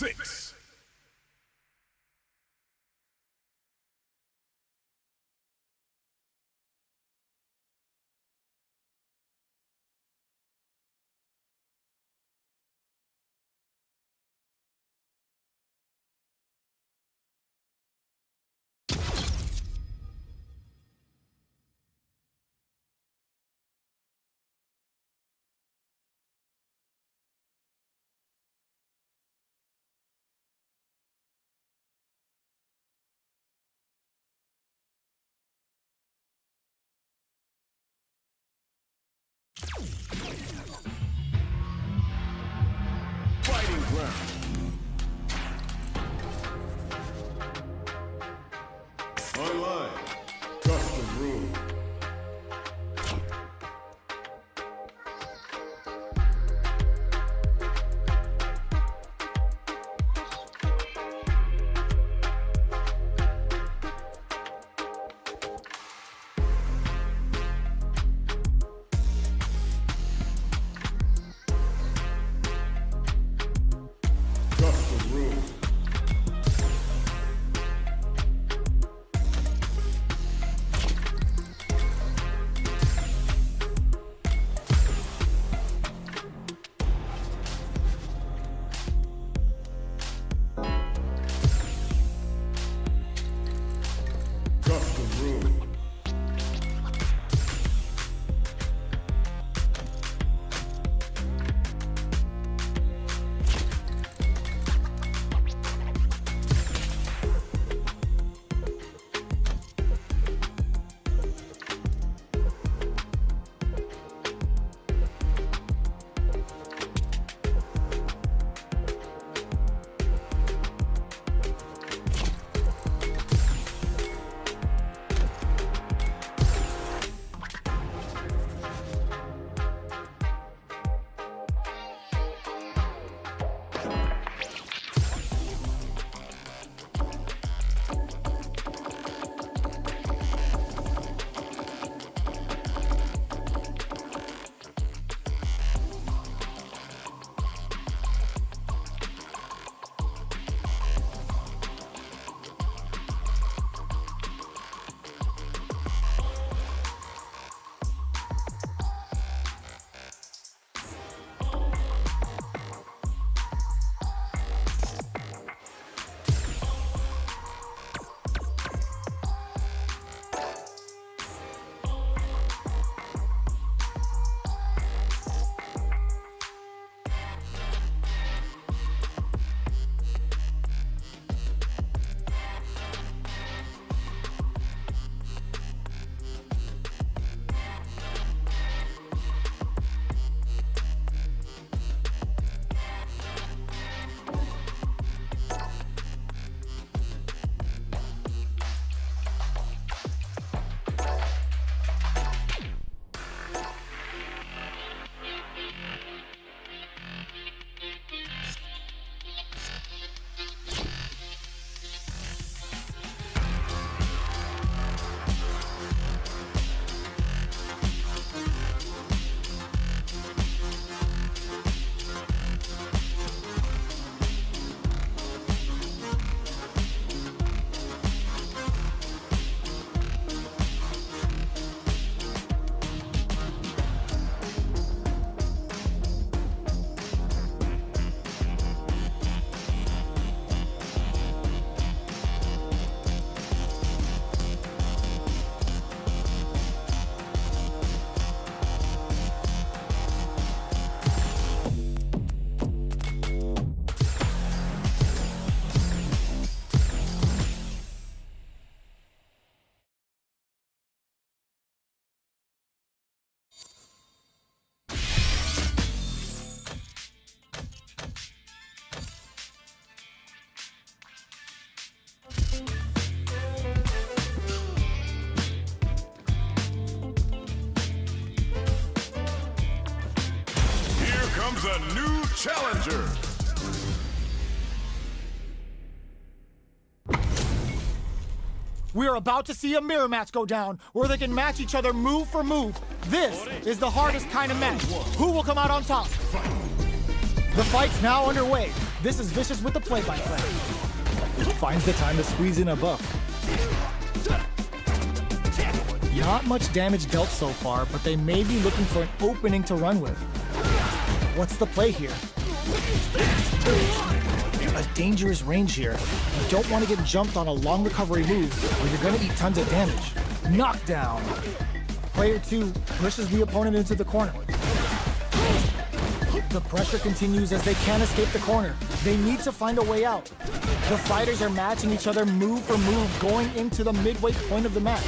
6. Fighting ground. Online. Custom room. Custom room. Custom room. comes a new challenger. We are about to see a mirror match go down, where they can match each other move for move. This is the hardest kind of match. Who will come out on top? The fight's now underway. This is Vicious with the play-by-play. Finds the time to squeeze in a buff. Not much damage dealt so far, but they may be looking for an opening to run with. What's the play here? A dangerous range here. You don't want to get jumped on a long recovery move, or you're going to eat tons of damage. Knockdown. Player 2 pushes the opponent into the corner. The pressure continues as they can't escape the corner. They need to find a way out. The fighters are matching each other move for move going into the midway point of the match.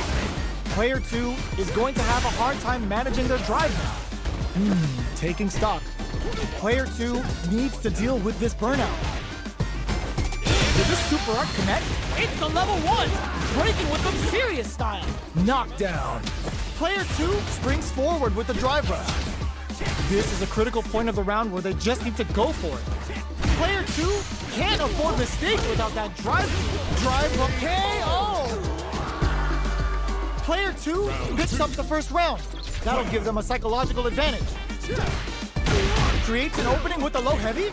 Player 2 is going to have a hard time managing their drive now. Taking stock. Player 2 needs to deal with this burnout. Did this super art connect? It's the level 1! Breaking with some serious style! Knockdown! Player 2 springs forward with the drive rush. This is a critical point of the round where they just need to go for it. Player 2 can't afford mistakes without that drive up KO! Player 2 picks up the first round. That'll give them a psychological advantage. Creates an opening with the low heavy.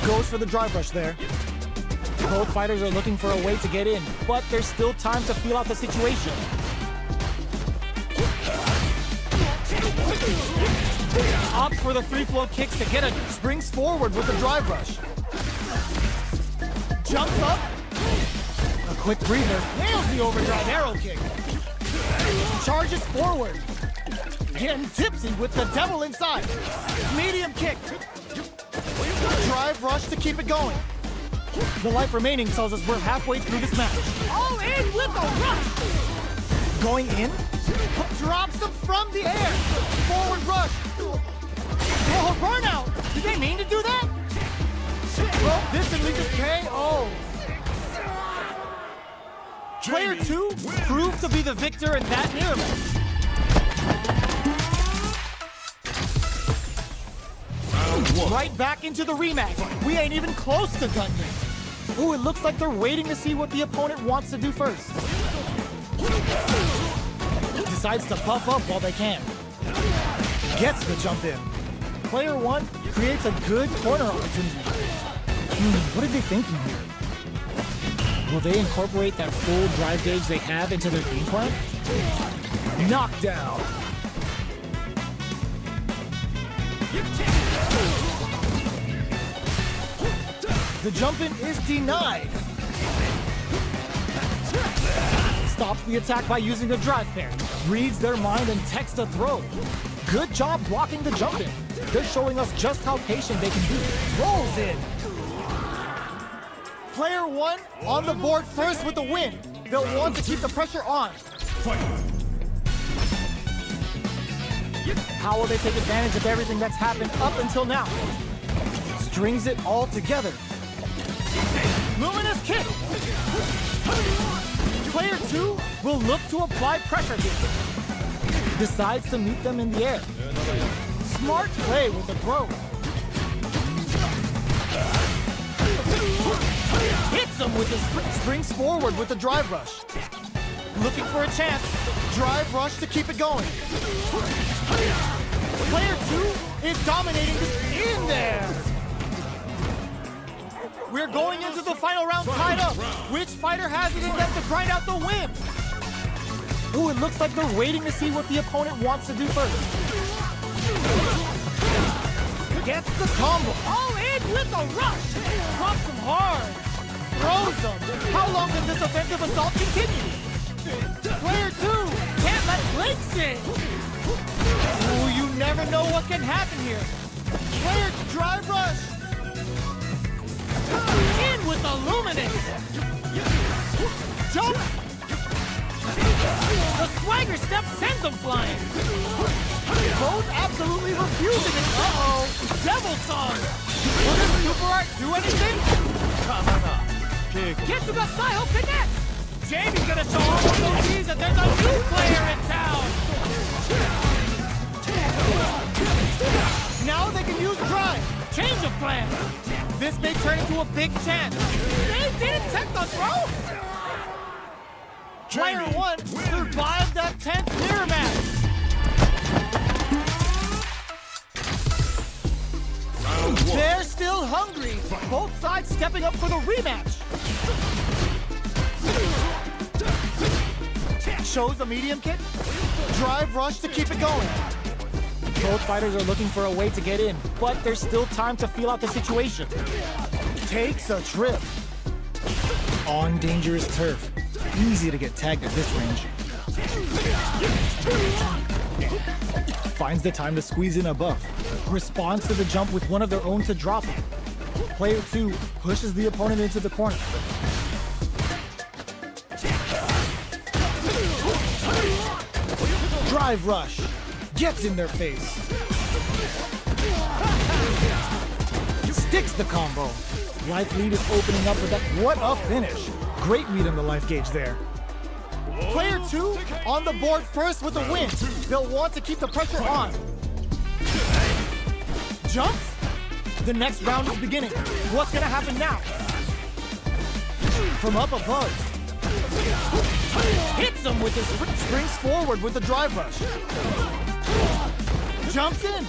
Goes for the drive rush there. Both fighters are looking for a way to get in, but there's still time to feel out the situation. Opts for the free flow kicks to get a springs forward with the drive rush. Jumps up. A quick breather. Nails the overdrive arrow kick. Charges forward. Getting tipsy with the devil inside. Medium kick. Drive rush to keep it going. The life remaining tells us we're halfway through this match. All in with a rush! Going in, drops them from the air. Forward rush. Oh, burnout! Did they mean to do that? Broke this and leads to KO. Player 2 proved to be the victor in that mirror match. Right back into the rematch. We ain't even close to done yet. Ooh, it looks like they're waiting to see what the opponent wants to do first. Decides to puff up while they can. Gets the jump in. Player 1 creates a good corner opportunity. What are they thinking here? Will they incorporate that full drive gauge they have into their game plan? Knockdown. The jump-in is denied. Stops the attack by using a drive pair. Reads their mind and techs the throw. Good job blocking the jump-in. They're showing us just how patient they can be. Rolls in. Player 1 on the board first with the win. They'll want to keep the pressure on. How will they take advantage of everything that's happened up until now? Strings it all together. Luminous kick! Player 2 will look to apply pressure here. Decides to meet them in the air. Smart play with the throw. Hits him with his springs forward with the drive rush. Looking for a chance. Drive rush to keep it going. Player 2 is dominating this in there. We're going into the final round tied up. Which fighter has it in them to grind out the win? Ooh, it looks like they're waiting to see what the opponent wants to do first. Gets the combo. All in with a rush. Drops him hard. Throws him. How long can this offensive assault continue? Player 2 can't let Blake in. Ooh, you never know what can happen here. Player drive rush. In with the luminous. Jump. The swagger step sends them flying. Both absolutely refusing it. Uh-oh. Devil song. Will this super art do anything? Getsuga style connects. Jamie's gonna show all of those keys that there's a new player in town. Now they can use drive. Change of plan. This may turn into a big chance. They didn't take the throw. Player 1 survived that tense mirror match. Round one. They're still hungry. Both sides stepping up for the rematch. Shows a medium kick. Drive rush to keep it going. Both fighters are looking for a way to get in, but there's still time to feel out the situation. Takes a trip. On dangerous turf. Easy to get tagged at this range. Finds the time to squeeze in a buff. Responds to the jump with one of their own to drop him. Player 2 pushes the opponent into the corner. Drive rush. Gets in their face. Sticks the combo. Life lead is opening up with that. What a finish. Great read on the life gauge there. Player 2 on the board first with a win. They'll want to keep the pressure on. Jumps. The next round is beginning. What's gonna happen now? From up above. Hits him with his springs forward with the drive rush. Jumps in.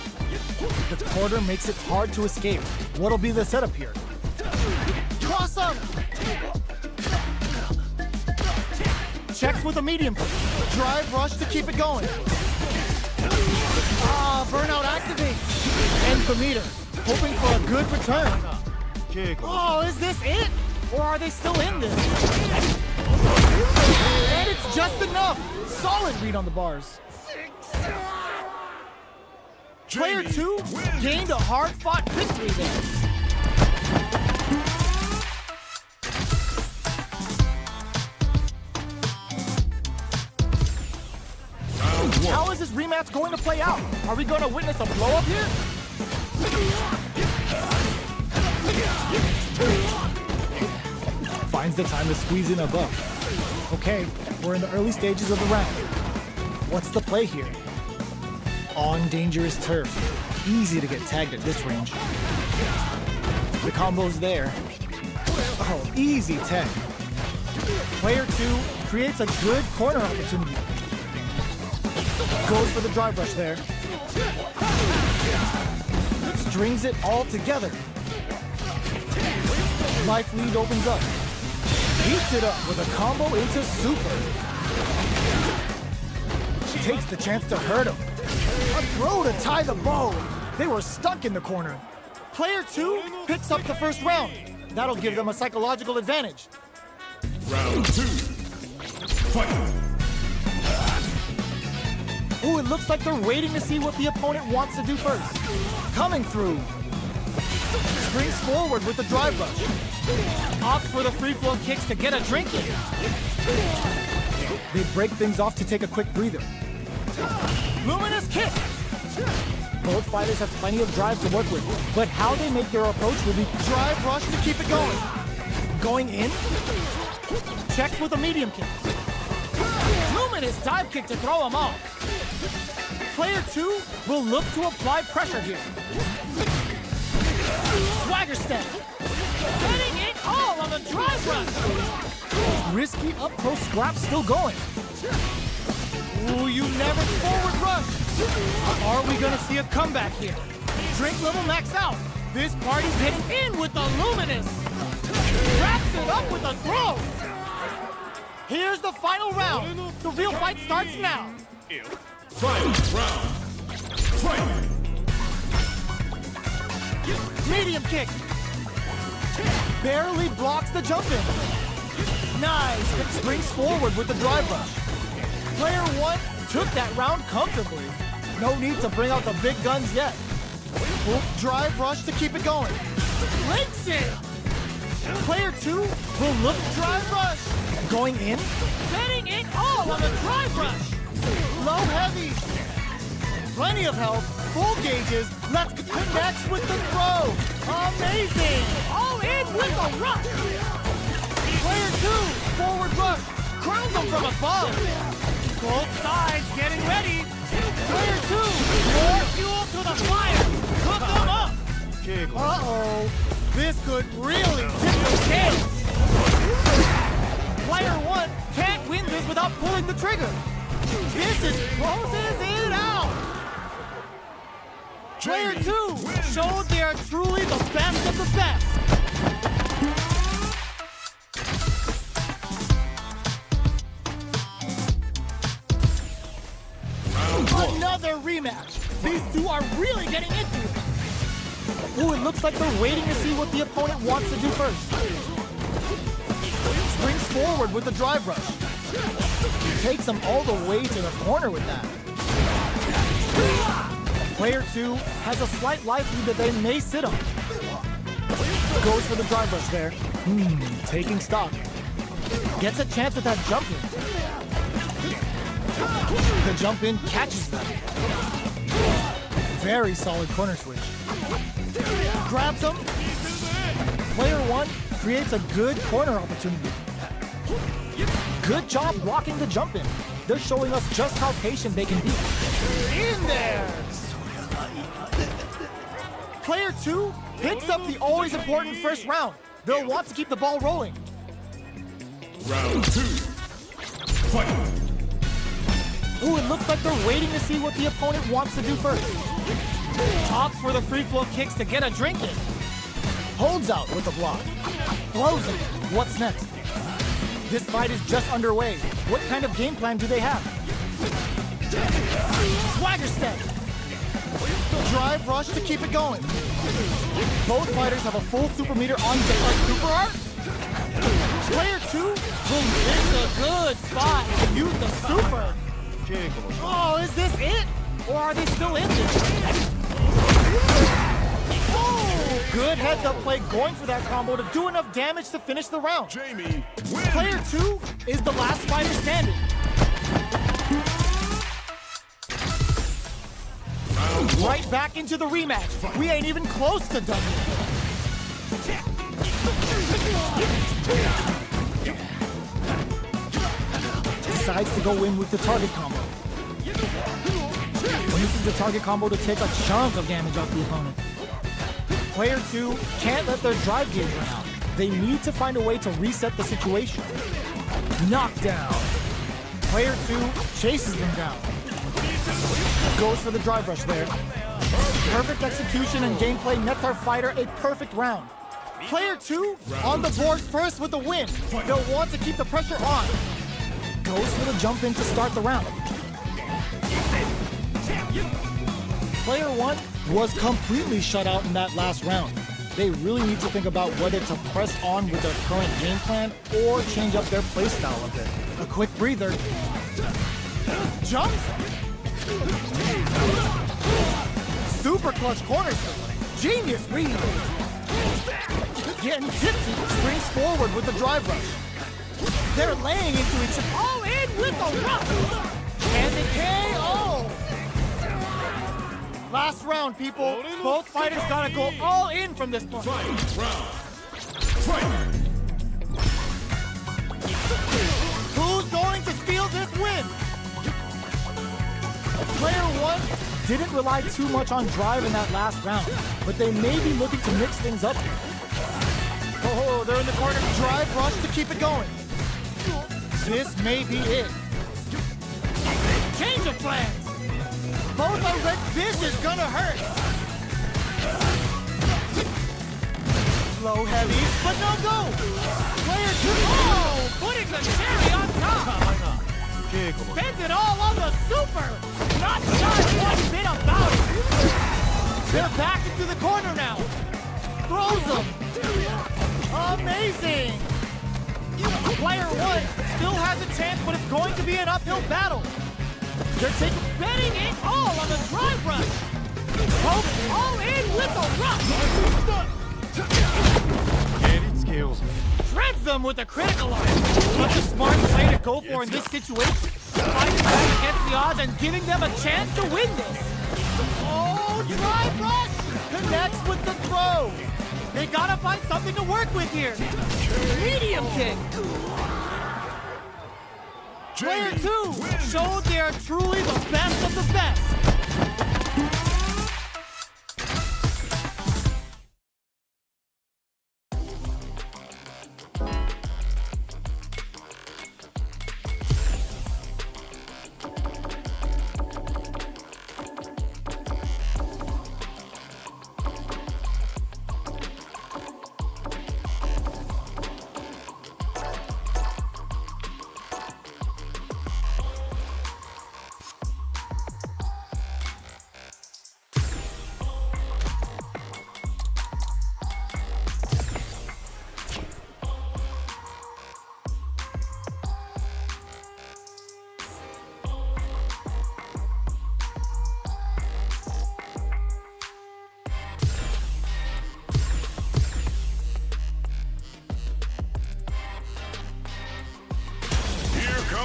The quarter makes it hard to escape. What'll be the setup here? Cross up. Checks with a medium. Drive rush to keep it going. Burnout activates. Ends the meter. Hoping for a good return. Oh, is this it? Or are they still in this? And it's just enough. Solid read on the bars. Player 2 gained a hard-fought victory there. How is this rematch going to play out? Are we going to witness a blow-up here? Finds the time to squeeze in a buff. Okay, we're in the early stages of the round. What's the play here? On dangerous turf. Easy to get tagged at this range. The combo's there. Oh, easy tag. Player 2 creates a good corner opportunity. Goes for the drive rush there. Strings it all together. Life lead opens up. Heats it up with a combo into super. Takes the chance to hurt him. A throw to tie the bow. They were stuck in the corner. Player 2 picks up the first round. That'll give them a psychological advantage. Round 2. Fight. Ooh, it looks like they're waiting to see what the opponent wants to do first. Coming through. Springs forward with the drive rush. Opts for the free-flow kicks to get a drink in. They break things off to take a quick breather. Luminous kick! Both fighters have plenty of drive to work with, but how they make their approach will be drive rush to keep it going. Going in. Checks with a medium kick. Luminous dive kick to throw him off. Player 2 will look to apply pressure here. Swagger step. Getting it all on the drive rush. Risky up close scrap still going. Ooh, you never forward rush. Are we gonna see a comeback here? Drink level max out. This party's getting in with the Luminous. Wraps it up with a throw. Here's the final round. The real fight starts now. Final round. Fight. Medium kick. Barely blocks the jump in. Nice. It springs forward with the drive rush. Player 1 took that round comfortably. No need to bring out the big guns yet. Drive rush to keep it going. Breaks it. Player 2 will look drive rush. Going in. Betting it all on the drive rush. Low heavy. Plenty of health. Full gauges. Let's connect with the throw. Amazing. All in with a rush. Player 2, forward rush. Crowns him from above. Both sides getting ready. Player 2, more fuel to the fire. Cook them up. Uh-oh. This could really tip the scales. Player 1 can't win this without pulling the trigger. This is closes it out. Player 2 showed they are truly the best of the best. Another rematch. These two are really getting into it. Ooh, it looks like they're waiting to see what the opponent wants to do first. Springs forward with the drive rush. Takes him all the way to the corner with that. Player 2 has a slight life lead that they may sit on. Goes for the drive rush there. Taking stock. Gets a chance with that jump in. The jump in catches them. Very solid corner switch. Grabs him. Player 1 creates a good corner opportunity. Good job blocking the jump in. They're showing us just how patient they can be. In there! Player 2 picks up the always important first round. They'll want to keep the ball rolling. Round 2. Fight. Ooh, it looks like they're waiting to see what the opponent wants to do first. Chops for the free flow kicks to get a drink in. Holds out with the block. Blows him. What's next? This fight is just underway. What kind of game plan do they have? Swagger step. Drive rush to keep it going. Both fighters have a full super meter on their super art. Player 2 will miss a good spot to use the super. Oh, is this it? Or are they still in this? Oh, good heads-up play going for that combo to do enough damage to finish the round. Jamie wins. Player 2 is the last fighter standing. Right back into the rematch. We ain't even close to done yet. Decides to go in with the target combo. Uses the target combo to take a chunk of damage off the opponent. Player 2 can't let their drive gauge run out. They need to find a way to reset the situation. Knockdown. Player 2 chases them down. Goes for the drive rush there. Perfect execution and gameplay nets our fighter a perfect round. Player 2 on the board first with the win. They'll want to keep the pressure on. Goes for the jump in to start the round. Player 1 was completely shut out in that last round. They really need to think about whether to press on with their current game plan or change up their playstyle a bit. A quick breather. Jumps. Super clutch corners. Genius read. Getting tipsy, springs forward with the drive rush. They're laying into each other. All in with the rush. And the KO. Last round, people. Both fighters gotta go all in from this point. Fight. Round. Fight. Who's going to steal this win? Player 1 didn't rely too much on drive in that last round, but they may be looking to mix things up here. Oh, they're in the corner. Drive rush to keep it going. This may be it. Change of plans. Both are red. This is gonna hurt. Slow heavy, but no go. Player 2. Oh, putting the cherry on top. Spends it all on the super. Not shy one bit about it. They're back into the corner now. Throws them. Amazing. Player 1 still has a chance, but it's going to be an uphill battle. They're betting it all on the drive rush. Poke all in with the rush. Shreds them with a critical line. Such a smart play to go for in this situation. Fighting back against the odds and giving them a chance to win this. Oh, drive rush! Connects with the throw. They gotta find something to work with here. Medium kick. Player 2 showed they are truly the best of the best.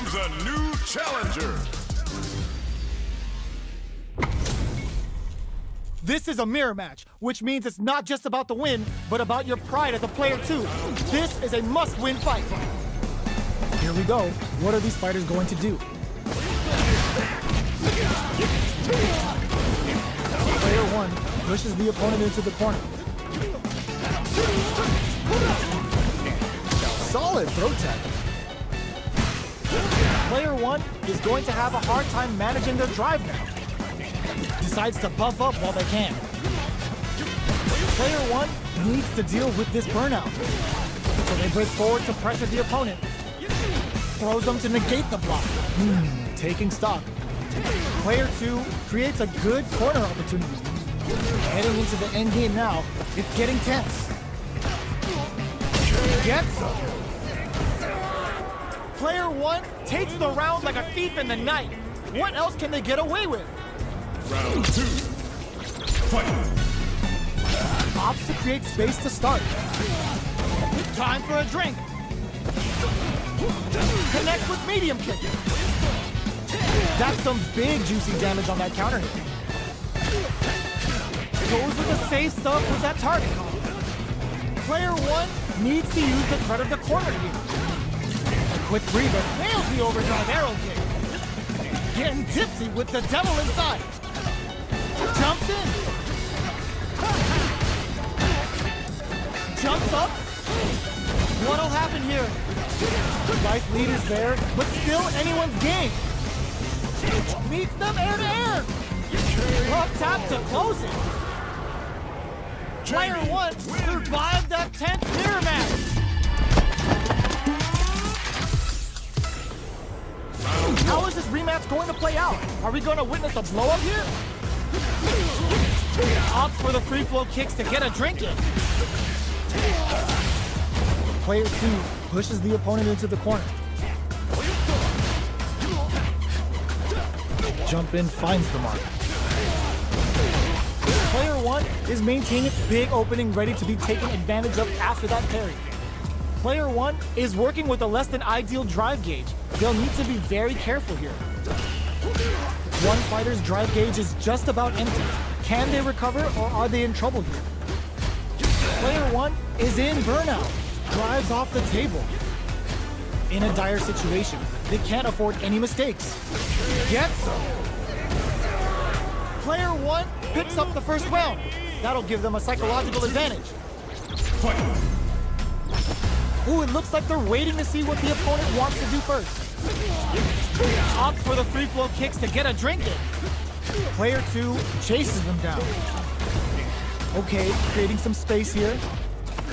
comes a new challenger. This is a mirror match, which means it's not just about the win, but about your pride as a player too. This is a must-win fight. Here we go. What are these fighters going to do? Player 1 pushes the opponent into the corner. Solid throw tech. Player 1 is going to have a hard time managing their drive now. Decides to buff up while they can. Player 1 needs to deal with this burnout. So they break forward to pressure the opponent. Throws them to negate the block. Taking stock. Player 2 creates a good corner opportunity. Heading into the end game now, it's getting tense. Gets him. Player 1 takes the round like a thief in the night. What else can they get away with? Round 2. Fight. Opts to create space to start. Time for a drink. Connects with medium kick. That's some big juicy damage on that counter hit. Goes with the safe stuff with that target call. Player 1 needs to use the threat of the corner here. A quick breather nails the overdrive arrow kick. Getting tipsy with the devil inside. Jumps in. Jumps up. What'll happen here? Life lead is there, but still anyone's game. Meets them air to air. Up tap to close it. Player 1 survived that tense mirror match. How is this rematch going to play out? Are we going to witness a blow up here? Opts for the free flow kicks to get a drink in. Player 2 pushes the opponent into the corner. Jump in finds the mark. Player 1 is maintaining big opening ready to be taken advantage of after that parry. Player 1 is working with a less than ideal drive gauge. They'll need to be very careful here. One fighter's drive gauge is just about empty. Can they recover or are they in trouble here? Player 1 is in burnout. Drives off the table. In a dire situation, they can't afford any mistakes. Gets them. Player 1 picks up the first round. That'll give them a psychological advantage. Fight. Ooh, it looks like they're waiting to see what the opponent wants to do first. Opts for the free flow kicks to get a drink in. Player 2 chases them down. Okay, creating some space here.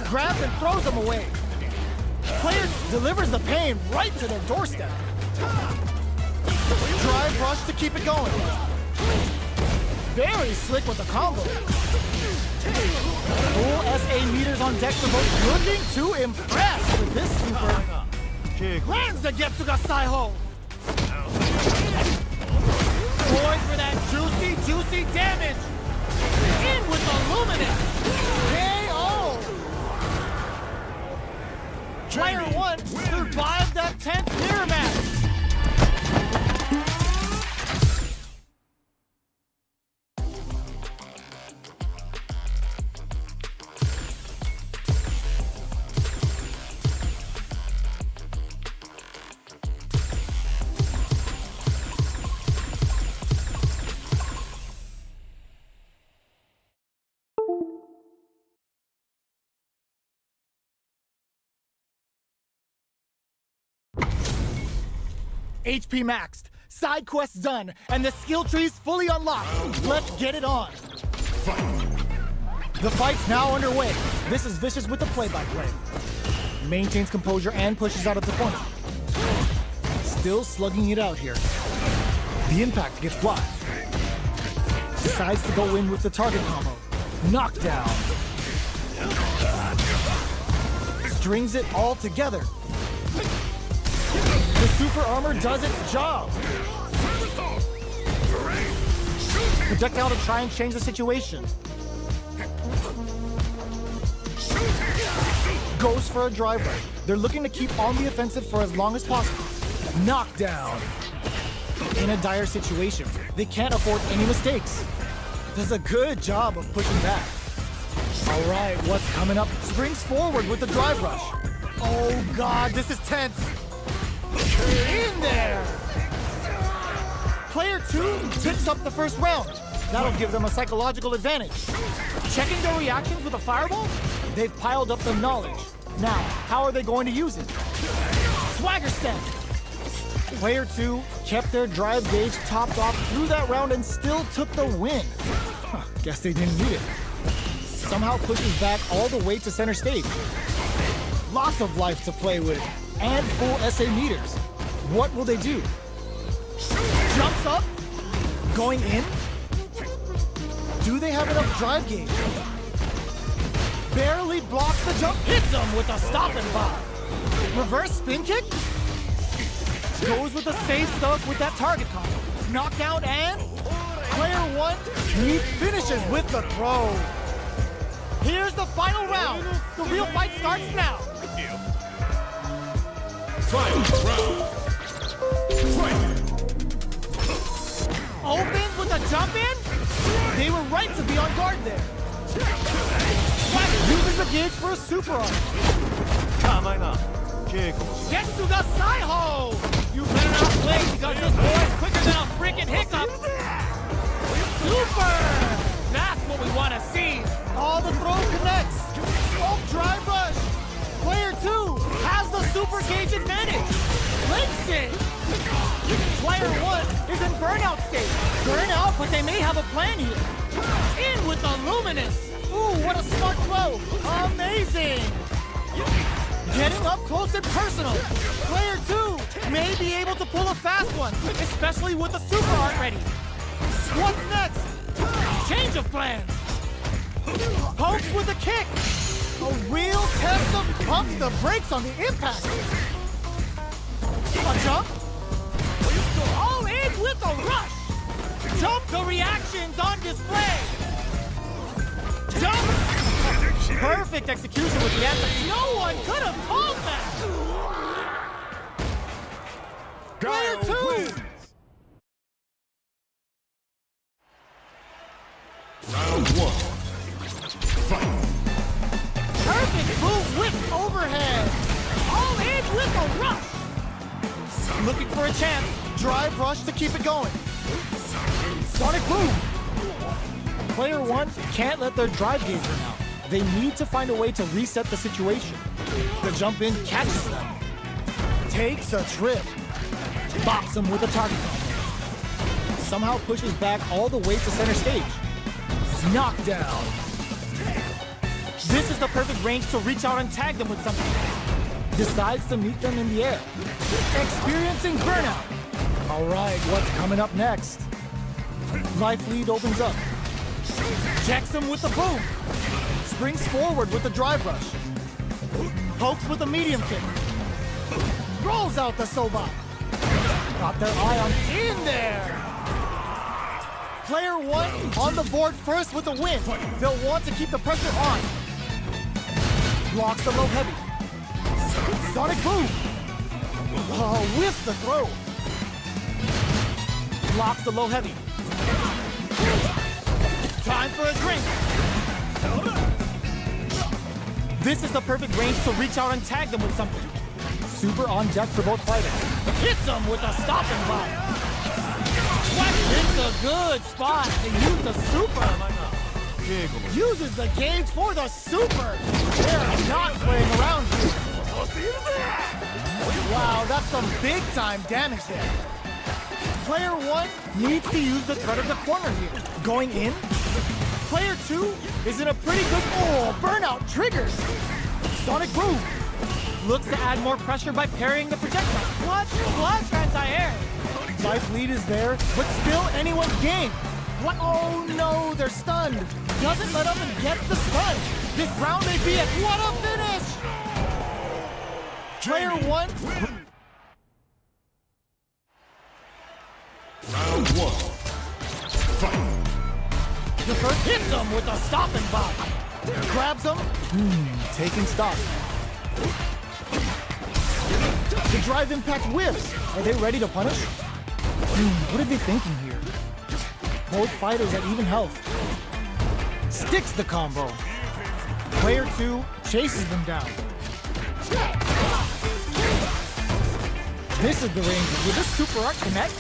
Grabs and throws them away. Player delivers the pain right to their doorstep. Drive rush to keep it going. Very slick with the combo. Full SA meters on deck for both, looking to impress with this super. Lands the Getsuga Saiho. Going for that juicy damage. In with the luminous. KO. Player 1 survived that tense mirror match. HP maxed, side quests done, and the skill tree's fully unlocked. Let's get it on. The fight's now underway. This is Vicious with the play-by-play. Maintains composure and pushes out of the corner. Still slugging it out here. The impact gets blocked. Decides to go in with the target combo. Knockdown. Strings it all together. The super armor does its job. Projectile to try and change the situation. Goes for a drive right. They're looking to keep on the offensive for as long as possible. Knockdown. In a dire situation, they can't afford any mistakes. Does a good job of pushing back. All right, what's coming up? Springs forward with the drive rush. Oh God, this is tense. In there. Player 2 picks up the first round. That'll give them a psychological advantage. Checking their reactions with a fireball? They've piled up the knowledge. Now, how are they going to use it? Swagger step. Player 2 kept their drive gauge topped off through that round and still took the win. Guess they didn't need it. Somehow pushes back all the way to center stage. Lots of life to play with, and full SA meters. What will they do? Jumps up, going in. Do they have enough drive gauge? Barely blocks the jump, hits him with a stop and pop. Reverse spin kick? Goes with the safe stuff with that target combo. Knockdown and player 1, he finishes with the throw. Here's the final round. The real fight starts now. Final round. Fight. Opens with a jump in. They were right to be on guard there. Swagger uses the gauge for a super arm. Gets to the side hole. You better not play because this boy's quicker than a freaking hiccup. Super. That's what we want to see. All the throw connects. Oh, drive rush. Player 2 has the super gauge advantage. Links it. Player 1 is in burnout state. Burnout, but they may have a plan here. In with the luminous. Ooh, what a smart throw. Amazing. Getting up close and personal. Player 2 may be able to pull a fast one, especially with the super art ready. What's next? Change of plans. Pokes with a kick. A real test of pumps the brakes on the impact. A jump. All in with a rush. Jump the reactions on display. Jump. Perfect execution with the answer. No one could have called that. Player 2. Wins. Round 1. Fight. Perfect move whip overhead. All in with a rush. Looking for a chance. Drive rush to keep it going. Sonic boom. Player 1 can't let their drive gauge run out. They need to find a way to reset the situation. The jump in catches them. Takes a trip. Bops them with a target combo. Somehow pushes back all the way to center stage. Knockdown. This is the perfect range to reach out and tag them with something. Decides to meet them in the air. Experiencing burnout. All right, what's coming up next? Life lead opens up. Checks him with the boom. Springs forward with the drive rush. Pokes with a medium kick. Rolls out the Soba. Got their eye on in there. Player 1 on the board first with a win. They'll want to keep the pressure on. Blocks the low heavy. Sonic boom. Oh, whiffs the throw. Blocks the low heavy. Time for a drink. This is the perfect range to reach out and tag them with something. Super on deck for both fighters. Hits them with a stop and vibe. It's a good spot to use the super. Uses the gauge for the super. They're not playing around here. Wow, that's some big time damage there. Player 1 needs to use the threat of the corner here. Going in. Player 2 is in a pretty good... Oh, burnout triggers. Sonic boom. Looks to add more pressure by parrying the projectile. Clutch anti-air. Life lead is there, but still anyone's game. What? Oh no, they're stunned. Doesn't let up and gets the stun. This round may be it. What a finish! Player 1. Round 1. Fight. The first hits him with a stop and bop. Grabs him. Taking stock. The drive impact whiffs. Are they ready to punish? What are they thinking here? Both fighters at even health. Sticks the combo. Player 2 chases them down. This is the range. Will this super art connect?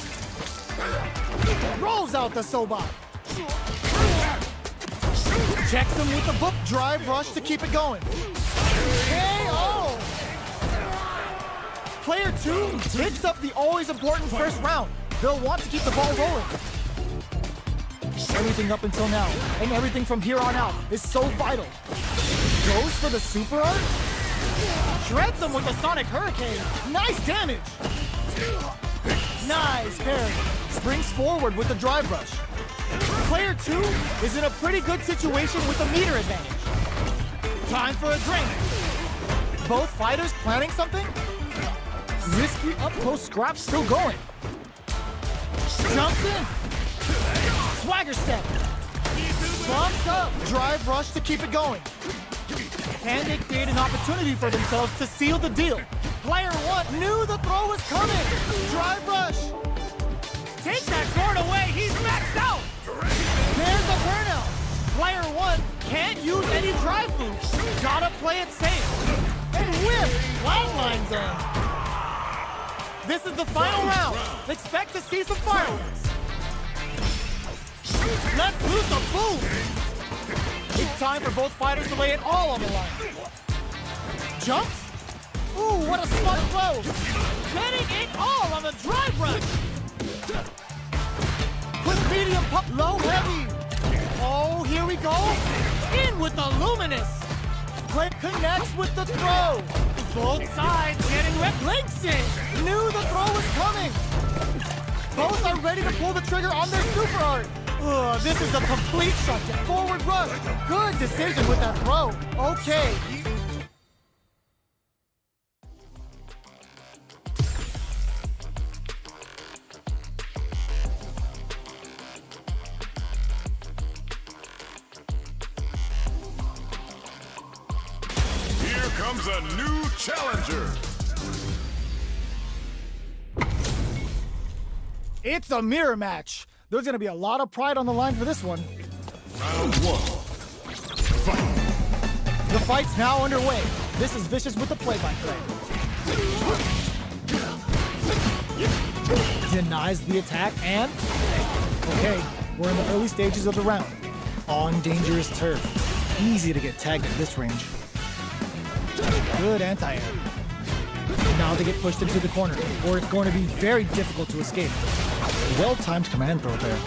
Rolls out the Sobot. Checks him with the book drive rush to keep it going. KO! Player 2 picks up the always important first round. They'll want to keep the ball rolling. Everything up until now, and everything from here on out, is so vital. Goes for the super art? Shreds them with the Sonic Hurricane. Nice damage! Nice parry. Springs forward with the drive rush. Player 2 is in a pretty good situation with a meter advantage. Time for a drink. Both fighters planning something? Risky up-close scrap still going. Jumps in. Swagger step. Bumps up. Drive rush to keep it going. Can they create an opportunity for themselves to seal the deal? Player 1 knew the throw was coming. Drive rush. Take that guard away. He's maxed out. There's the burnout. Player 1 can't use any drive moves. Gotta play it safe. And whip. Flatline zone. This is the final round. Expect to see some fireworks. Let's loose a boom. It's time for both fighters to lay it all on the line. Jumps? Ooh, what a smart throw. Betting it all on the drive rush. With medium pump, low heavy. Oh, here we go. In with the luminous. Play connects with the throw. Both sides getting wet. Links in. Knew the throw was coming. Both are ready to pull the trigger on their super art. This is a complete shutdown. Forward rush. Good decision with that throw. Okay. Here comes a new challenger. It's a mirror match. There's gonna be a lot of pride on the line for this one. Round 1. Fight. The fight's now underway. This is Vicious with the play-by-play. Denies the attack and... Okay, we're in the early stages of the round. On dangerous turf. Easy to get tagged at this range. Good anti-air. Now they get pushed into the corner, or it's going to be very difficult to escape. Well-timed command throw there.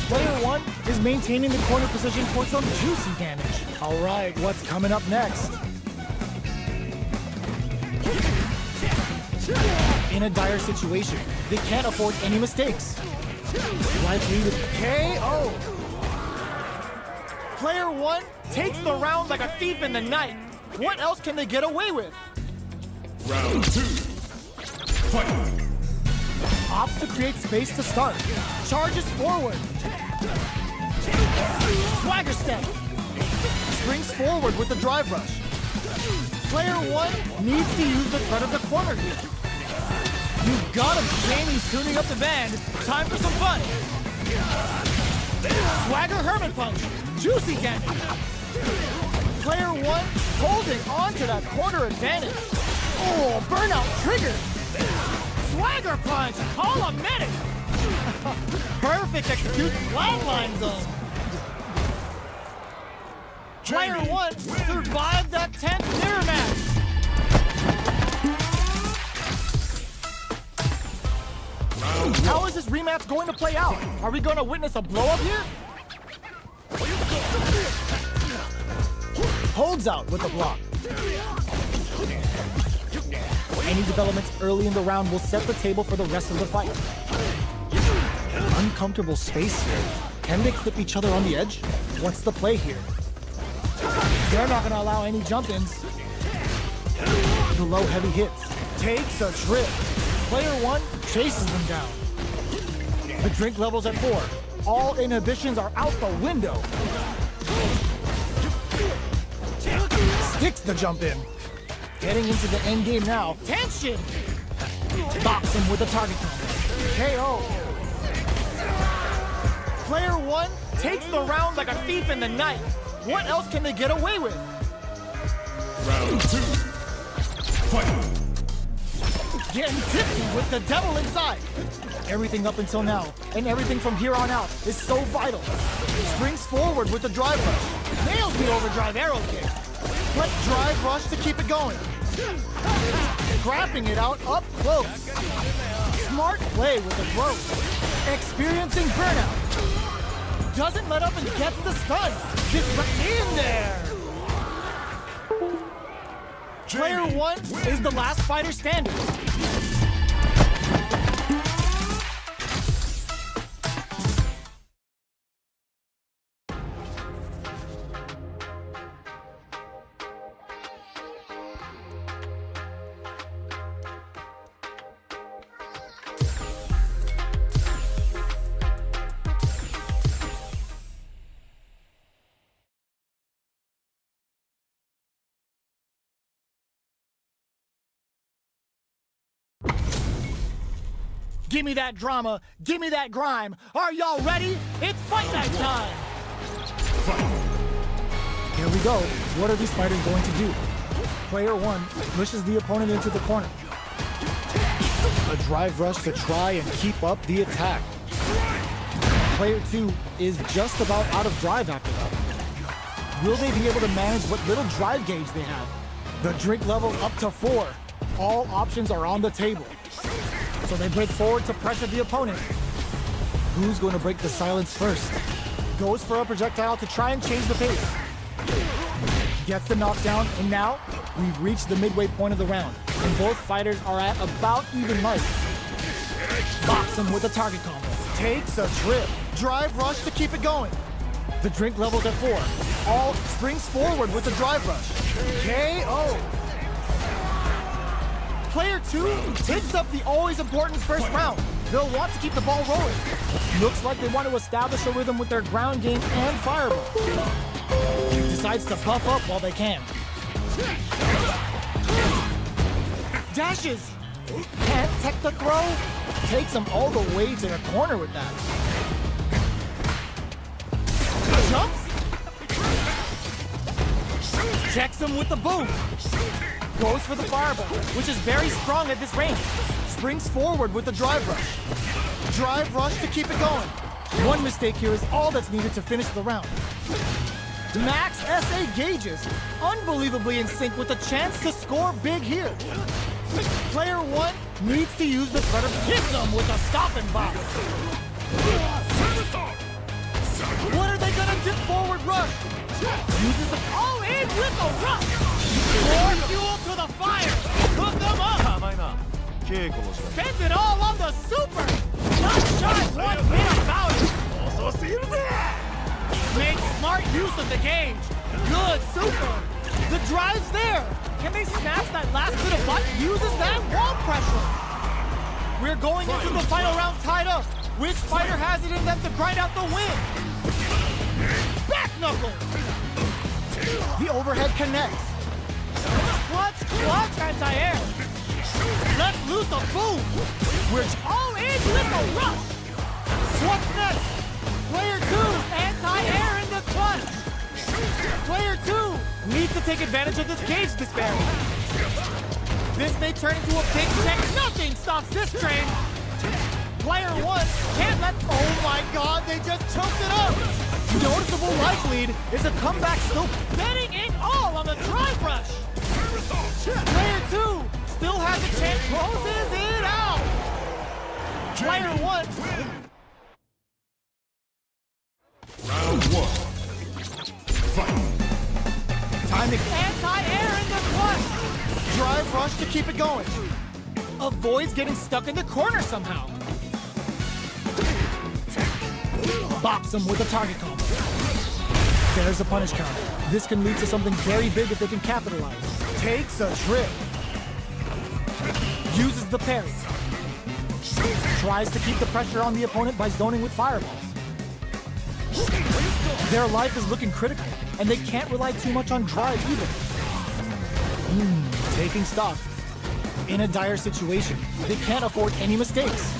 Player 1 is maintaining the corner position for some juicy damage. All right, what's coming up next? In a dire situation, they can't afford any mistakes. Likely with KO. Player 1 takes the round like a thief in the night. What else can they get away with? Round 2. Fight. Opts to create space to start. Charges forward. Swagger step. Springs forward with the drive rush. Player 1 needs to use the front of the corner here. You got him, Jamie's tuning up the band. Time for some fun. Swagger Hermit Punch. Juicy damage. Player 1 holding on to that corner advantage. Oh, burnout trigger. Swagger punch! Call a medic! Perfect execute flatline zone. Player 1 survived that tense mirror match. How is this rematch going to play out? Are we going to witness a blow up here? Holds out with the block. Any developments early in the round will set the table for the rest of the fight. Uncomfortable space here. Can they clip each other on the edge? What's the play here? They're not going to allow any jump-ins. The low heavy hits. Takes a trip. Player 1 chases them down. The drink level's at 4. All inhibitions are out the window. Sticks the jump in. Getting into the end game now. Tension! Box him with a target combo. KO. Player 1 takes the round like a thief in the night. What else can they get away with? Round 2. Fight. Getting tipsy with the devil inside. Everything up until now, and everything from here on out, is so vital. Springs forward with the drive rush. Nails the overdrive arrow kick. But drive rush to keep it going. Scrapping it out up close. Smart play with the throw. Experiencing burnout. Doesn't let up and gets the stun. Gets right in there. Player 1 is the last fighter standing. Give me that drama, give me that grime. Are y'all ready? It's fight night time! Here we go. What are these fighters going to do? Player 1 pushes the opponent into the corner. A drive rush to try and keep up the attack. Player 2 is just about out of drive after that. Will they be able to manage what little drive gauge they have? The drink level's up to 4. All options are on the table. So they break forward to pressure the opponent. Who's going to break the silence first? Goes for a projectile to try and change the pace. Gets the knockdown, and now we've reached the midway point of the round, and both fighters are at about even life. Box him with a target combo. Takes a trip. Drive rush to keep it going. The drink level's at 4. All springs forward with the drive rush. KO. Player 2 takes up the always important first round. They'll want to keep the ball rolling. Looks like they want to establish a rhythm with their ground game and fireball. He decides to buff up while they can. Dashes! Can't tech the throw. Takes him all the way to the corner with that. Jumps! Checks him with the boom. Goes for the fireball, which is very strong at this range. Springs forward with the drive rush. Drive rush to keep it going. One mistake here is all that's needed to finish the round. Max SA gauges, unbelievably in sync with a chance to score big here. Player 1 needs to use the threat of hits him with a stopping box. What are they gonna dip forward rush? Uses the all in with a rush. More fuel to the fire. Cook them up. Spends it all on the super. Not shy one bit about it. Makes smart use of the gauge. Good super. The drive's there. Can they snatch that last bit of butt? Uses that wall pressure. We're going into the final round tied up. Which fighter has it in them to grind out the win? Back knuckle. The overhead connects. Clutch, anti-air. Let's loose a boom. We're all in with a rush. What's next? Player 2, anti-air in the clutch. Player 2 needs to take advantage of this gauge disparity. This may turn into a big check. Nothing stops this train. Player 1 can't let... Oh my god, they just choked it up. Noticeable life lead is a comeback still betting it all on the drive rush. Player 2 still has a chance, closes it out. Player 1. Round 1. Fight. Timing anti-air in the clutch. Drive rush to keep it going. Avoids getting stuck in the corner somehow. Bops him with a target combo. There's a punish counter. This can lead to something very big if they can capitalize. Takes a trip. Uses the parry. Tries to keep the pressure on the opponent by zoning with fireballs. Their life is looking critical, and they can't rely too much on drive either. taking stock. In a dire situation, they can't afford any mistakes.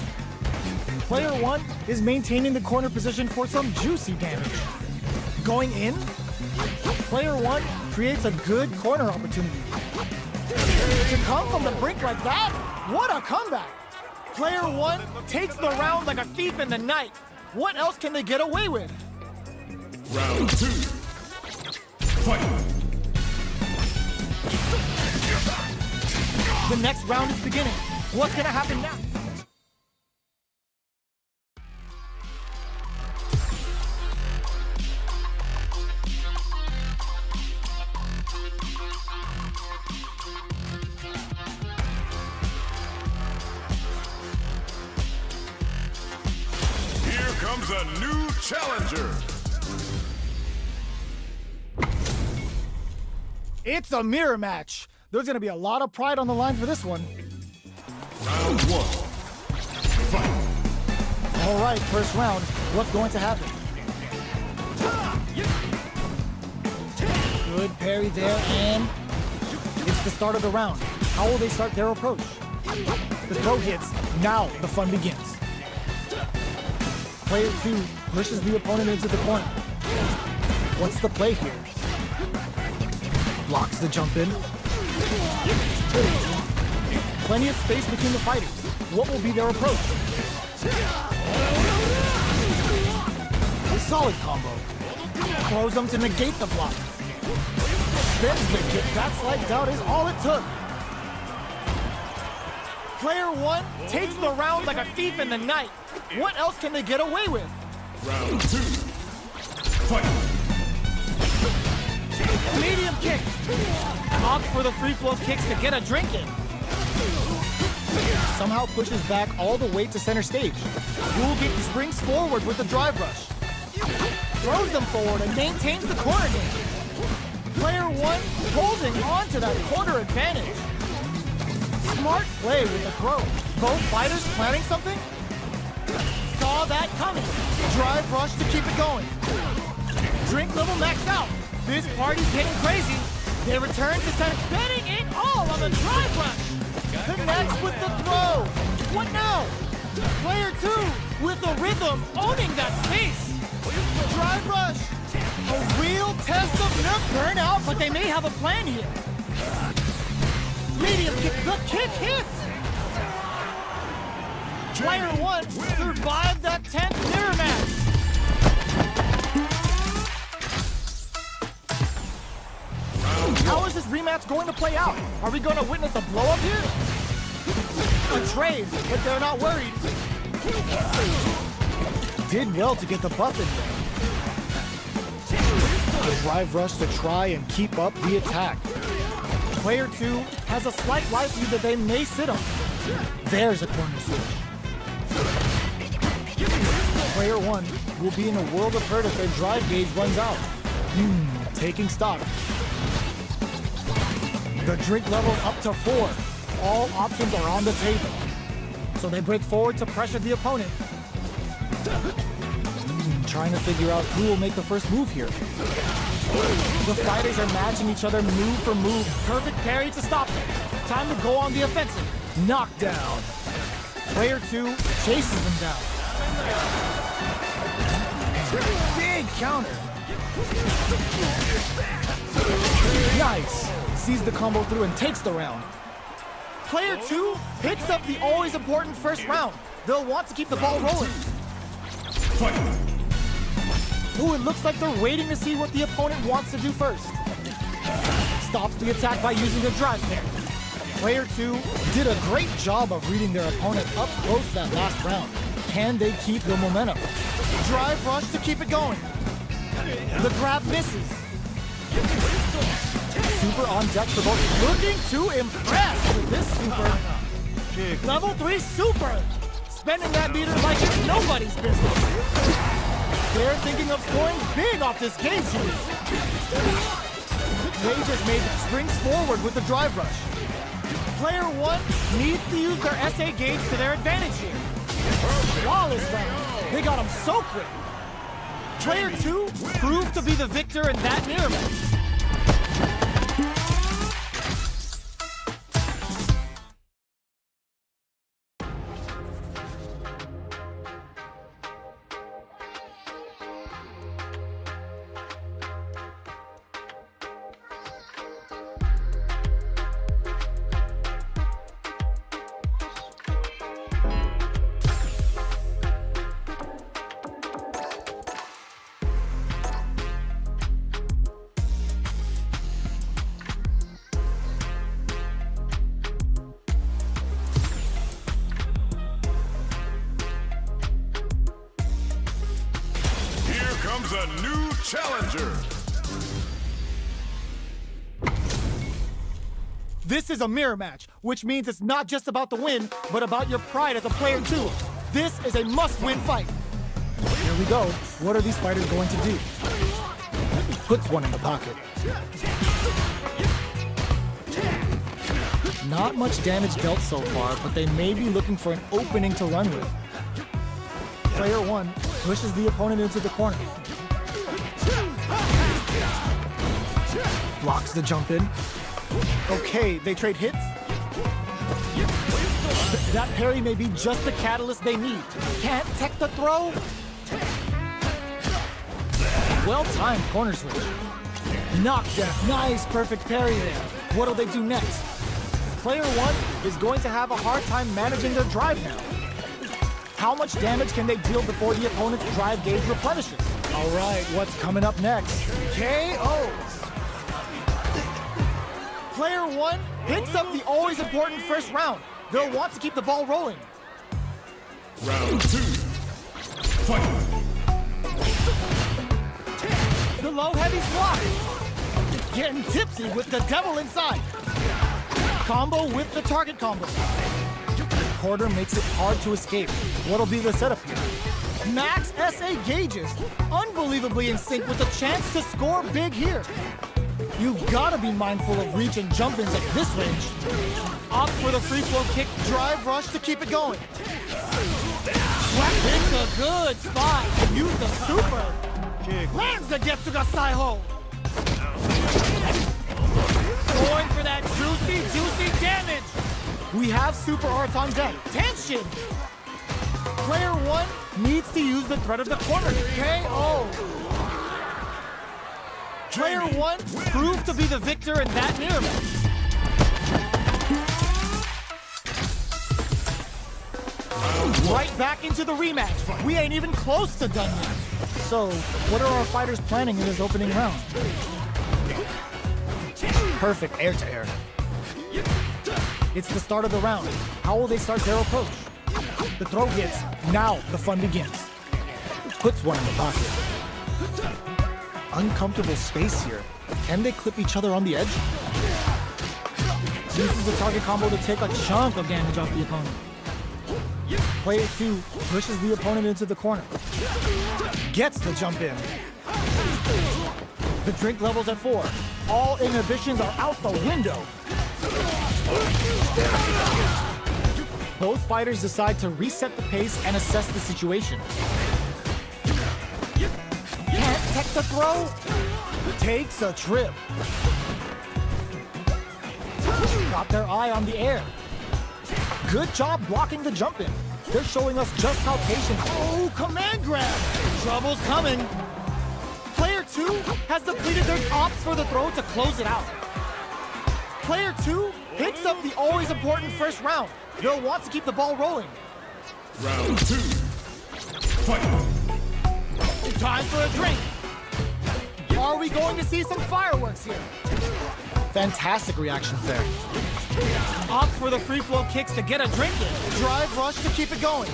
Player 1 is maintaining the corner position for some juicy damage. Going in, Player 1 creates a good corner opportunity. To come from the brink like that, what a comeback! Player 1 takes the round like a thief in the night. What else can they get away with? Round 2. Fight. The next round is beginning. What's gonna happen now? Here comes a new challenger. It's a mirror match. There's gonna be a lot of pride on the line for this one. Round 1. Fight. All right, first round. What's going to happen? Good parry there, and it's the start of the round. How will they start their approach? The throw hits. Now the fun begins. Player 2 pushes the opponent into the corner. What's the play here? Blocks the jump in. Plenty of space between the fighters. What will be their approach? A solid combo. Throws them to negate the block. Spins the kick. That slight doubt is all it took. Player 1 takes the round like a thief in the night. What else can they get away with? Round 2. Fight. Medium kick. Opts for the free flow kicks to get a drink in. Somehow pushes back all the way to center stage. Woolgate springs forward with the drive rush. Throws them forward and maintains the corner game. Player 1 holding on to that corner advantage. Smart play with the throw. Both fighters planning something? Saw that coming. Drive rush to keep it going. Drink level maxed out. This party's getting crazy. They return to center, betting it all on the drive rush. Connects with the throw. What now? Player 2 with the rhythm, owning that space. Drive rush. A real test of nerve burnout, but they may have a plan here. Medium kick. The kick hits. Player 1 survived that tense mirror match. How is this rematch going to play out? Are we going to witness a blow-up here? A trade, but they're not worried. Did well to get the buff in there. The drive rush to try and keep up the attack. Player 2 has a slight likelihood that they may sit him. There's a corner switch. Player 1 will be in a world of hurt if their drive gauge runs out. Taking stock. The drink level up to 4. All options are on the table. So they break forward to pressure the opponent. Trying to figure out who will make the first move here. The fighters are matching each other move for move. Perfect parry to stop them. Time to go on the offensive. Knockdown. Player 2 chases them down. Big counter. Nice. Sees the combo through and takes the round. Player 2 picks up the always important first round. They'll want to keep the ball rolling. Fight. Ooh, it looks like they're waiting to see what the opponent wants to do first. Stops the attack by using the drive parry. Player 2 did a great job of reading their opponent up close that last round. Can they keep the momentum? Drive rush to keep it going. The grab misses. Super on deck for both. Looking to impress with this super. Level 3 super. Spending that meter like it's nobody's business. They're thinking of scoring big off this game juice. They just made springs forward with the drive rush. Player 1 needs to use their SA gauge to their advantage here. Flawless round. They got him so quick. Player 2 proved to be the victor in that mirror match. comes a new challenger. This is a mirror match, which means it's not just about the win, but about your pride as a player too. This is a must-win fight. Here we go. What are these fighters going to do? Puts one in the pocket. Not much damage dealt so far, but they may be looking for an opening to run with. Player one pushes the opponent into the corner. Blocks the jump in. Okay, they trade hits. That parry may be just the catalyst they need. Can't tech the throw. Well-timed corner switch. Knockdown. Nice, perfect parry there. What'll they do next? Player one is going to have a hard time managing their drive now. How much damage can they deal before the opponent's drive gauge replenishes? All right, what's coming up next? KOs. Player one picks up the always important first round. They'll want to keep the ball rolling. Round two. Fight. The low heavy's blocked. Getting tipsy with the devil inside. Combo with the target combo. Quarter makes it hard to escape. What'll be the setup here? Max SA gauges. Unbelievably in sync with the chance to score big here. You've got to be mindful of reach and jump-ins at this range. Opt for the free flow kick, drive rush to keep it going. Picks a good spot. Use the super. Lands the Getsuga Saiho. Going for that juicy damage. We have super arts on deck. Tension. Player one needs to use the threat of the corner. KO. Player one proved to be the victor in that mirror match. Right back into the rematch. We ain't even close to done yet. So, what are our fighters planning in this opening round? Perfect air-to-air. It's the start of the round. How will they start their approach? The throw hits. Now the fun begins. Puts one in the pocket. Uncomfortable space here. Can they clip each other on the edge? Uses the target combo to take a chunk of damage off the opponent. Player two pushes the opponent into the corner. Gets the jump in. The drink level's at 4. All inhibitions are out the window. Both fighters decide to reset the pace and assess the situation. Can't tech the throw. Takes a trip. Got their eye on the air. Good job blocking the jump in. They're showing us just how patient. Oh, command grab. Trouble's coming. Player two has depleted their opts for the throw to close it out. Player two picks up the always important first round. They'll want to keep the ball rolling. Round two. Fight. Time for a drink. Are we going to see some fireworks here? Fantastic reactions there. Opt for the free flow kicks to get a drink in. Drive rush to keep it going.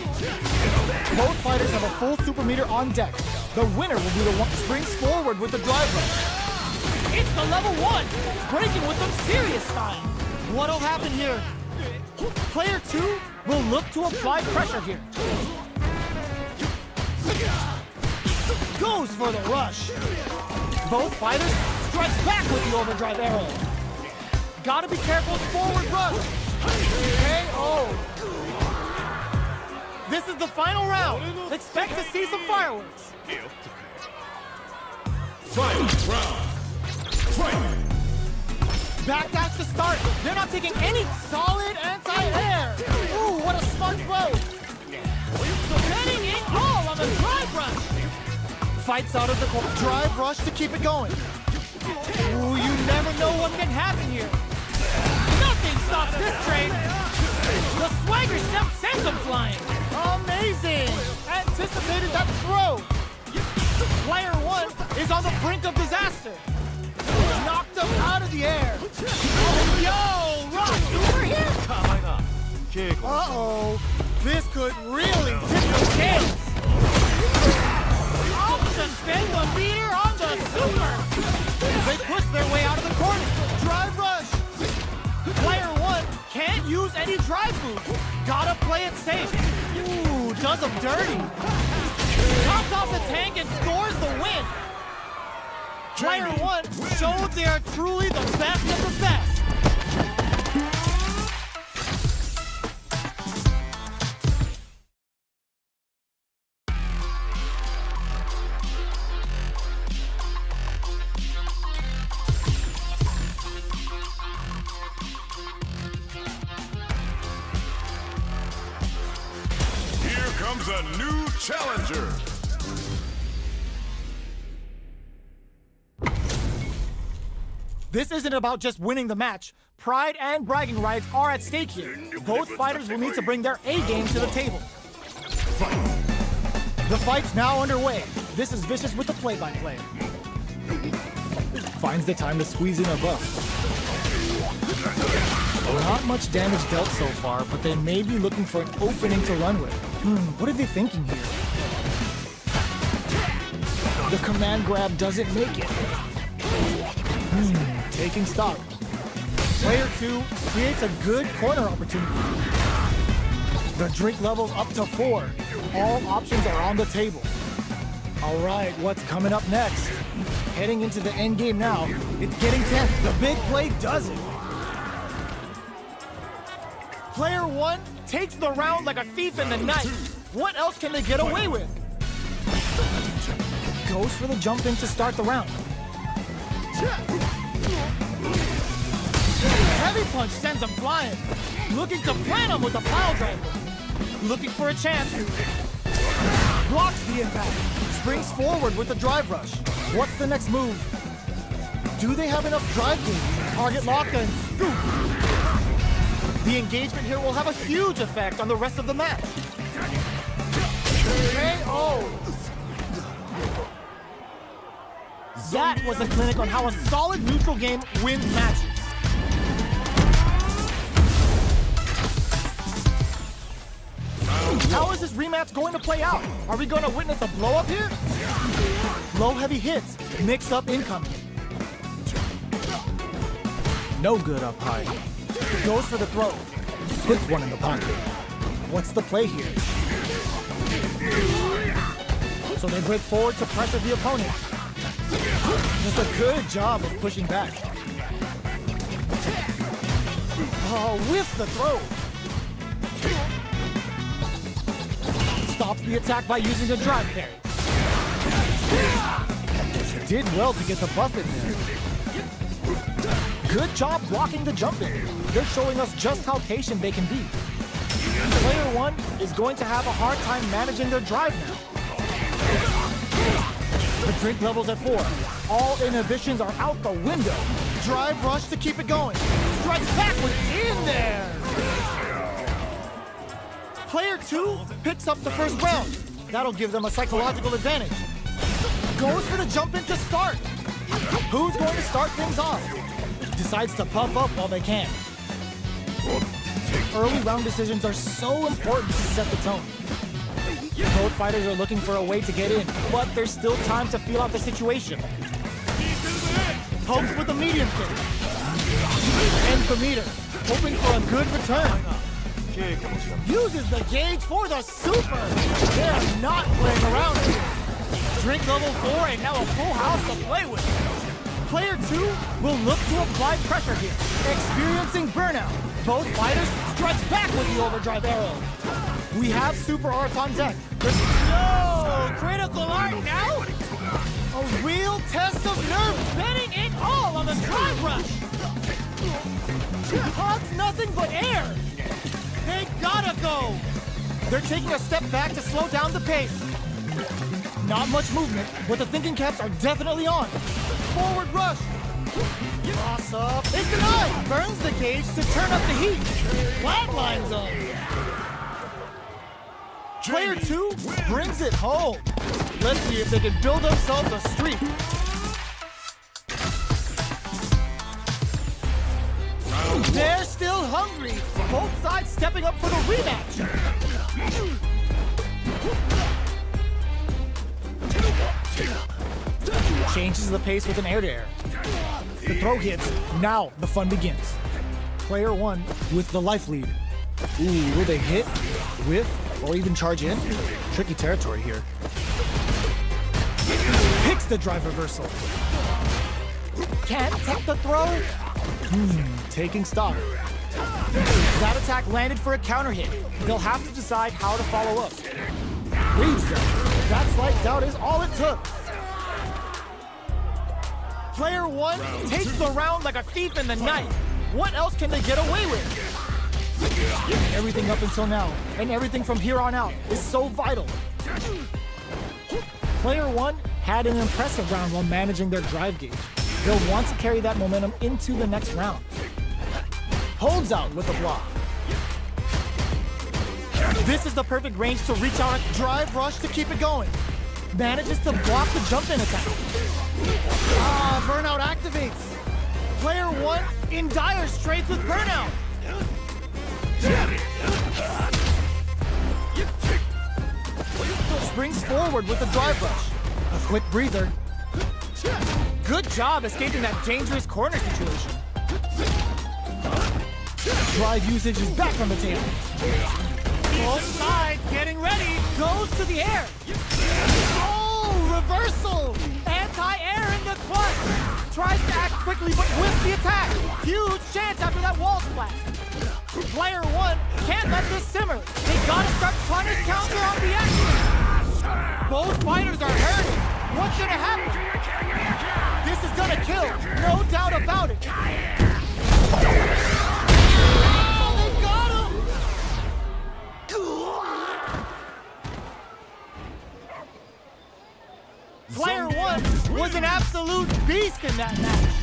Both fighters have a full super meter on deck. The winner will be the one who springs forward with the drive rush. It's the level 1, breaking with some serious style. What'll happen here? Player 2 will look to apply pressure here. Goes for the rush. Both fighters strikes back with the overdrive arrow. Gotta be careful with forward rush. KO. This is the final round. Expect to see some fireworks. Final round. Fight. Backdash to start. They're not taking any solid anti-air. Ooh, what a smart throw. Getting it all on the drive rush. Fights out of the corner. Drive rush to keep it going. Ooh, you never know what can happen here. Nothing stops this train. The swagger step sends him flying. Amazing. Anticipated that throw. Player 1 is on the brink of disaster. Knocked him out of the air. Yo, Rock, over here. Uh-oh. This could really tip the scales. to spin the meter on the super. They push their way out of the corner. Drive rush. Player 1 can't use any drive moves. Gotta play it safe. Ooh, does them dirty. Chops off the tank and scores the win. Player 1 showed they are truly the best of the best. Here comes a new challenger. This isn't about just winning the match. Pride and bragging rights are at stake here. Both fighters will need to bring their A game to the table. The fight's now underway. This is Vicious with the play-by-play. Finds the time to squeeze in a buff. Not much damage dealt so far, but they may be looking for an opening to run with. What are they thinking here? The command grab doesn't make it. Taking stock. Player 2 creates a good corner opportunity. The drink level's up to 4. All options are on the table. All right, what's coming up next? Heading into the end game now. It's getting tense. The big play does it. Player 1 takes the round like a thief in the night. What else can they get away with? Goes for the jump in to start the round. Heavy punch sends him flying. Looking to plant him with a pile driver. Looking for a chance. Blocks the impact. Springs forward with a drive rush. What's the next move? Do they have enough drive game? Target lock and scoop. The engagement here will have a huge effect on the rest of the match. KO! That was a clinic on how a solid neutral game wins matches. How is this rematch going to play out? Are we going to witness a blow-up here? Low heavy hits, mix up incoming. No good up high. Goes for the throw. Puts one in the pocket. What's the play here? So they break forward to pressure the opponent. Just a good job of pushing back. Oh, whiffs the throw. Stops the attack by using a drive parry. Did well to get the buff in there. Good job blocking the jump in. They're showing us just how patient they can be. Player 1 is going to have a hard time managing their drive now. The drink level's at 4. All inhibitions are out the window. Drive rush to keep it going. Strikes backwards in there. Player 2 picks up the first round. That'll give them a psychological advantage. Goes for the jump in to start. Who's going to start things off? Decides to puff up while they can. Early round decisions are so important to set the tone. Both fighters are looking for a way to get in, but there's still time to feel out the situation. Pokes with a medium kick. Ends the meter, hoping for a good return. Uses the gauge for the super. They're not playing around here. Drink level 4 and now a full house to play with. Player 2 will look to apply pressure here, experiencing burnout. Both fighters strikes back with the overdrive arrow. We have super arts on deck. No! Critical art now? A real test of nerve, betting it all on the drive rush. Hugs nothing but air. They gotta go. They're taking a step back to slow down the pace. Not much movement, but the thinking caps are definitely on. Forward rush. Cross up. It's denied. Burns the cage to turn up the heat. Flatlines them. Player 2 brings it home. Let's see if they can build themselves a streak. They're still hungry. Both sides stepping up for the rematch. changes the pace with an air-to-air. The throw hits, now the fun begins. Player 1 with the life lead. Ooh, will they hit, whiff, or even charge in? Tricky territory here. Picks the drive reversal. Can't take the throw. Taking stock. That attack landed for a counter hit. They'll have to decide how to follow up. Reads them. That slight doubt is all it took. Player 1 takes the round like a thief in the night. What else can they get away with? Everything up until now, and everything from here on out, is so vital. Player 1 had an impressive round while managing their drive gauge. They'll want to carry that momentum into the next round. Holds out with a block. This is the perfect range to reach out a drive rush to keep it going. Manages to block the jump-in attack. Burnout activates. Player 1 in dire straits with burnout. Springs forward with a drive rush. A quick breather. Good job escaping that dangerous corner situation. Drive usage is back on the table. Both sides getting ready. Goes to the air. Oh, reversal. Anti-air in the clutch. Tries to act quickly but whiffs the attack. Huge chance after that wall splash. Player 1 can't let this simmer. They gotta start punish counter on the action. Both fighters are hurting. What's gonna happen? This is gonna kill. No doubt about it. Oh, they got him! Player 1 was an absolute beast in that match.